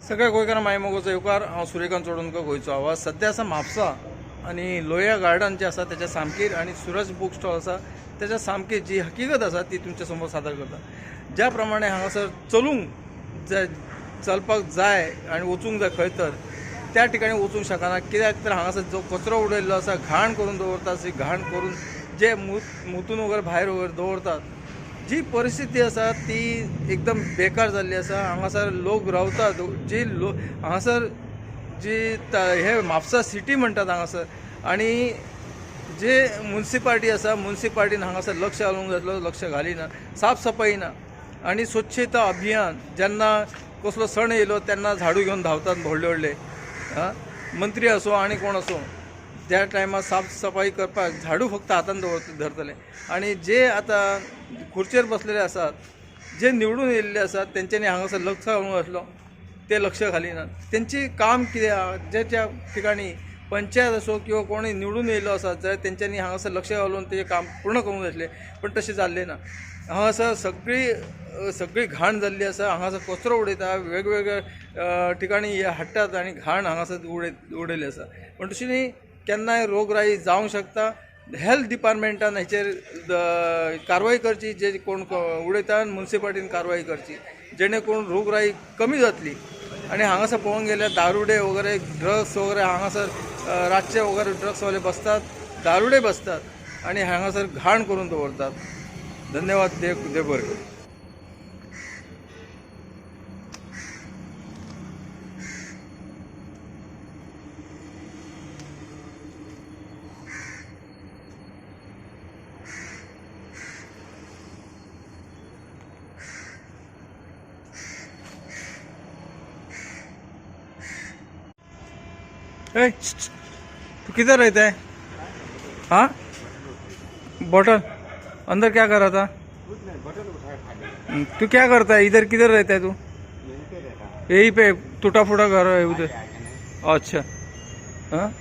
सगळ्या गोंयकारांक माय मोगोचो येवकार हांव सूर्यकांत चोडणकर गोंयचो आवाज सध्या आसा म्हापसा आनी लोहिया गार्डन जे आसा त्याच्या सामकीर आनी सूरज बुक स्टॉल आसा त्याच्या सामकी जी हकीकत आसा ती तुमच्या समोर सादर करता। ज्या प्रमाणे हांगासर चलपाक जाय आनी वचूंक जाय खंय तर त्या ठिकाणी वचूंक शकना, कित्याक तर हांगासर जो कचरो उडयल्लो आसा घाण करून दवरतात, ती घाण करून जे मुतून वगैरे भायर वगैरे दवरतात, जी परिस्थिती आसा ती एकदम बेकार जाल्ली आसा। हांगासर लोक रावतात जी हांगासर जी हे म्हापसा सिटी म्हणटात हांगासर, आनी जे म्युनिसिपालिटी आसा म्युनिसिपालिटीन हांगासर लक्ष घालूंक जाय लक्ष घालिना, साफ सफाई ना आनी स्वच्छता अभियान जेन्ना कसलो सण येयलो तेन्ना झाडू घेवन धांवतात व्हडले व्हडले मंत्री असो आनी कोण असो, त्या टायमार साफ सफाई करपाक झाडू फक्त हातान धरतले आनी जे आतां खुर्चेर बसलेले आसात जे निवडून येयल्ले आसात तेंच्यांनी हांगासर लक्ष घालूंक आसलो ते लक्ष घालिनात। तेंची काम कितें ज्या ज्या ठिकाणी पंचायत असो किंवा कोणी निवडून येयलो आसात जाल्यार तेंच्यांनी हांगासर लक्ष घालून तेजें काम पूर्ण करूंक जाय आसलें, पण तशें जाल्लें ना। हांगासर सगळी घाण जाल्ली आसा, हांगासर कचरो उडयता, वेगवेगळ्या ठिकाणी हे हाडटात आनी घाण हांगासर उडयल्ली आसा, पण तशी न्ही केन्नाय रोगराई जावंक शकता। हेल्थ डिपार्टमेंटान हेचेर कारवाई करची, जे कोण उडयता म्युनिसिपालिटीन कारवाई करची जेणे करून रोगराई कमी जातली। आनी हांगासर पळोवंक गेल्यार दारुडे वगैरे ड्रग्स वगैरे हांगासर रातचे वगैरे ड्रग्सवाले बसतात, दारुडे बसतात आनी हांगासर घाण करून दवरतात। धन्यवाद, देव बरें करूं। तू किधर रहता है? हाँ, बॉटल अंदर क्या कर रहा था? तू क्या करता है इधर? किधर रहता है तू? यहीं पे टूटा फूटा घर है उधर? अच्छा, हाँ।